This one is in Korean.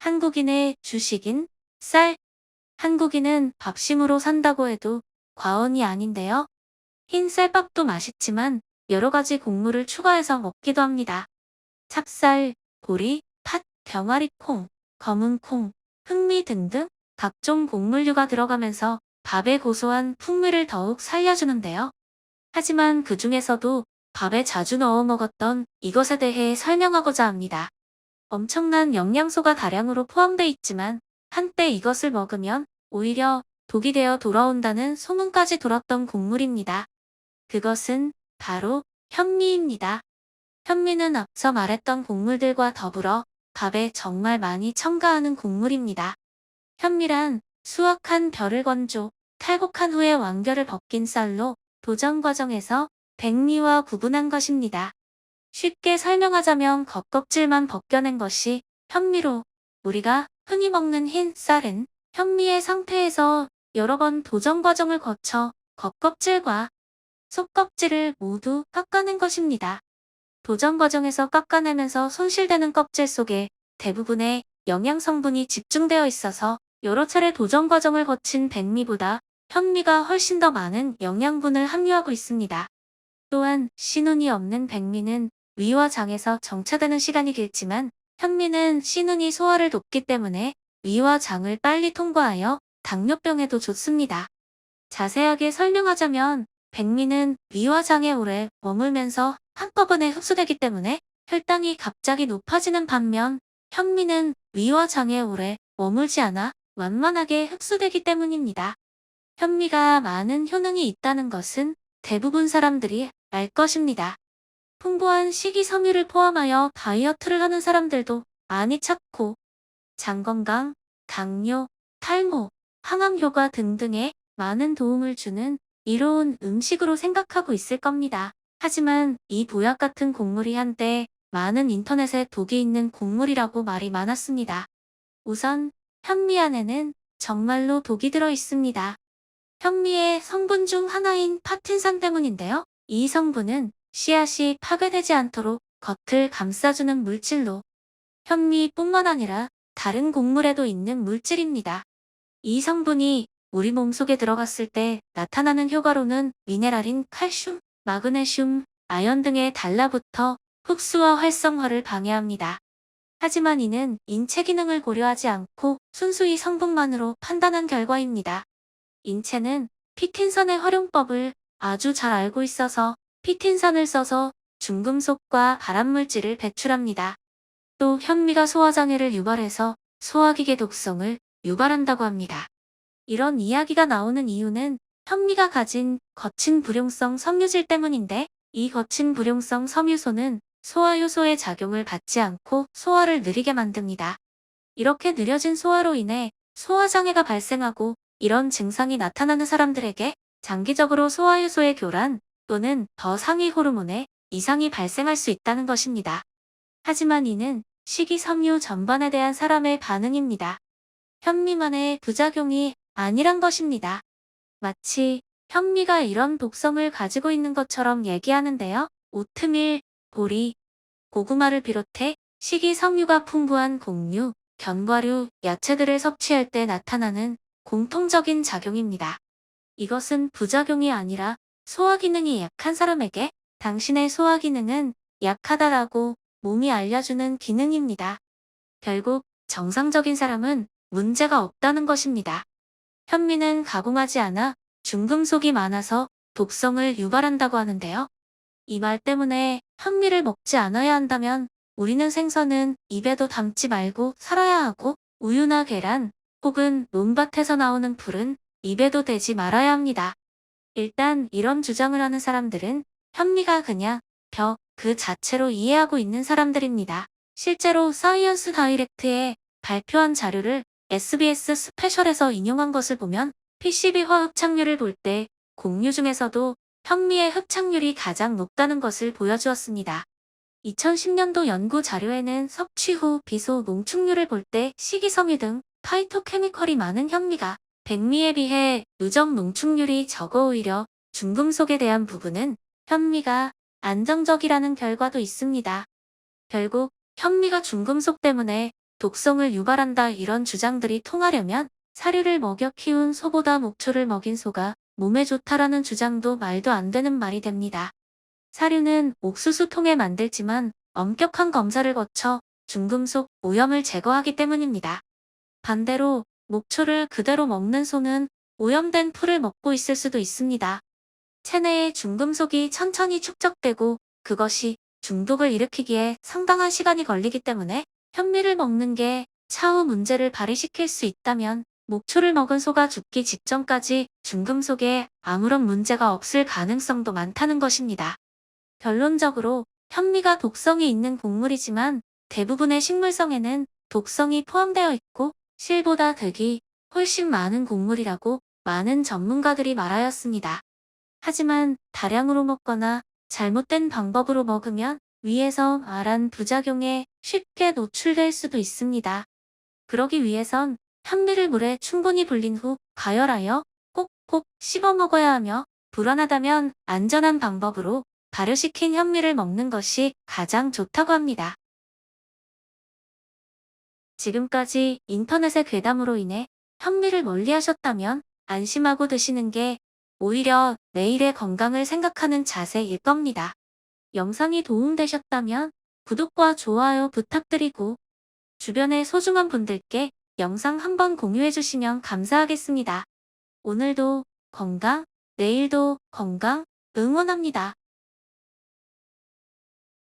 한국인의 주식인 쌀. 한국인은 밥심으로 산다고 해도 과언이 아닌데요. 흰 쌀밥도 맛있지만 여러 가지 곡물을 추가해서 먹기도 합니다. 찹쌀, 보리, 팥, 병아리콩, 검은콩, 흑미 등등 각종 곡물류가 들어가면서 밥의 고소한 풍미를 더욱 살려주는데요. 하지만 그 중에서도 밥에 자주 넣어 먹었던 이것에 대해 설명하고자 합니다. 엄청난 영양소가 다량으로 포함되어 있지만 한때 이것을 먹으면 오히려 독이 되어 돌아온다는 소문까지 돌았던 곡물입니다. 그것은 바로 현미입니다. 현미는 앞서 말했던 곡물들과 더불어 밥에 정말 많이 첨가하는 곡물입니다. 현미란 수확한 벼를 건조, 탈곡한 후에 완결을 벗긴 쌀로 도정 과정에서 백미와 구분한 것입니다. 쉽게 설명하자면 겉껍질만 벗겨낸 것이 현미로, 우리가 흔히 먹는 흰 쌀은 현미의 상태에서 여러 번 도정 과정을 거쳐 겉껍질과 속껍질을 모두 깎아낸 것입니다. 도정 과정에서 깎아내면서 손실되는 껍질 속에 대부분의 영양 성분이 집중되어 있어서 여러 차례 도정 과정을 거친 백미보다 현미가 훨씬 더 많은 영양분을 함유하고 있습니다. 또한 씨눈이 없는 백미는 위와 장에서 정체되는 시간이 길지만 현미는 씨눈이 소화를 돕기 때문에 위와 장을 빨리 통과하여 당뇨병에도 좋습니다. 자세하게 설명하자면 백미는 위와 장에 오래 머물면서 한꺼번에 흡수되기 때문에 혈당이 갑자기 높아지는 반면 현미는 위와 장에 오래 머물지 않아 완만하게 흡수되기 때문입니다. 현미가 많은 효능이 있다는 것은 대부분 사람들이 알 것입니다. 풍부한 식이섬유를 포함하여 다이어트를 하는 사람들도 많이 찾고 장 건강, 당뇨, 탈모, 항암 효과 등등에 많은 도움을 주는 이로운 음식으로 생각하고 있을 겁니다. 하지만 이 보약 같은 곡물이 한때 많은 인터넷에 독이 있는 곡물이라고 말이 많았습니다. 우선 현미 안에는 정말로 독이 들어 있습니다. 현미의 성분 중 하나인 파틴산 때문인데요. 이 성분은 씨앗이 파괴되지 않도록 겉을 감싸주는 물질로 현미뿐만 아니라 다른 곡물에도 있는 물질입니다. 이 성분이 우리 몸속에 들어갔을 때 나타나는 효과로는 미네랄인 칼슘, 마그네슘, 아연 등에 달라붙어 흡수와 활성화를 방해합니다. 하지만 이는 인체 기능을 고려하지 않고 순수히 성분만으로 판단한 결과입니다. 인체는 피틴산의 활용법을 아주 잘 알고 있어서 피틴산을 써서 중금속과 발암물질을 배출합니다. 또 현미가 소화장애를 유발해서 소화기계 독성을 유발한다고 합니다. 이런 이야기가 나오는 이유는 현미가 가진 거친 불용성 섬유질 때문인데 이 거친 불용성 섬유소는 소화효소의 작용을 받지 않고 소화를 느리게 만듭니다. 이렇게 느려진 소화로 인해 소화장애가 발생하고 이런 증상이 나타나는 사람들에게 장기적으로 소화효소의 교란 또는 더 상위 호르몬에 이상이 발생할 수 있다는 것입니다. 하지만 이는 식이섬유 전반에 대한 사람의 반응입니다. 현미만의 부작용이 아니란 것입니다. 마치 현미가 이런 독성을 가지고 있는 것처럼 얘기하는데요. 오트밀, 보리, 고구마를 비롯해 식이섬유가 풍부한 곡류, 견과류, 야채들을 섭취할 때 나타나는 공통적인 작용입니다. 이것은 부작용이 아니라 소화기능이 약한 사람에게 당신의 소화기능은 약하다라고 몸이 알려주는 기능입니다. 결국 정상적인 사람은 문제가 없다는 것입니다. 현미는 가공하지 않아 중금속이 많아서 독성을 유발한다고 하는데요. 이 말 때문에 현미를 먹지 않아야 한다면 우리는 생선은 입에도 담지 말고 살아야 하고 우유나 계란 혹은 논밭에서 나오는 풀은 입에도 대지 말아야 합니다. 일단 이런 주장을 하는 사람들은 현미가 그냥 벼 그 자체로 이해하고 있는 사람들입니다. 실제로 사이언스 다이렉트에 발표한 자료를 SBS 스페셜에서 인용한 것을 보면 PCB화 흡착률을 볼 때 곡류 중에서도 현미의 흡착률이 가장 높다는 것을 보여주었습니다. 2010년도 연구 자료에는 섭취 후 비소 농축률을 볼 때 식이섬유 등 파이토케미컬이 많은 현미가 백미에 비해 누적 농축률이 적어 오히려 중금속에 대한 부분은 현미가 안정적이라는 결과도 있습니다. 결국 현미가 중금속 때문에 독성을 유발한다 이런 주장들이 통하려면 사료를 먹여 키운 소보다 목초를 먹인 소가 몸에 좋다라는 주장도 말도 안 되는 말이 됩니다. 사료는 옥수수통에 만들지만 엄격한 검사를 거쳐 중금속 오염을 제거하기 때문입니다. 반대로 목초를 그대로 먹는 소는 오염된 풀을 먹고 있을 수도 있습니다. 체내에 중금속이 천천히 축적되고 그것이 중독을 일으키기에 상당한 시간이 걸리기 때문에 현미를 먹는 게 차후 문제를 발휘시킬 수 있다면 목초를 먹은 소가 죽기 직전까지 중금속에 아무런 문제가 없을 가능성도 많다는 것입니다. 결론적으로 현미가 독성이 있는 곡물이지만 대부분의 식물성에는 독성이 포함되어 있고 실보다 득이 훨씬 많은 곡물이라고 많은 전문가들이 말하였습니다. 하지만 다량으로 먹거나 잘못된 방법으로 먹으면 위에서 말한 부작용에 쉽게 노출될 수도 있습니다. 그러기 위해선 현미를 물에 충분히 불린 후 가열하여 꼭꼭 씹어 먹어야 하며 불안하다면 안전한 방법으로 발효시킨 현미를 먹는 것이 가장 좋다고 합니다. 지금까지 인터넷의 괴담으로 인해 현미를 멀리하셨다면 안심하고 드시는 게 오히려 내일의 건강을 생각하는 자세일 겁니다. 영상이 도움되셨다면 구독과 좋아요 부탁드리고 주변의 소중한 분들께 영상 한번 공유해 주시면 감사하겠습니다. 오늘도 건강, 내일도 건강 응원합니다.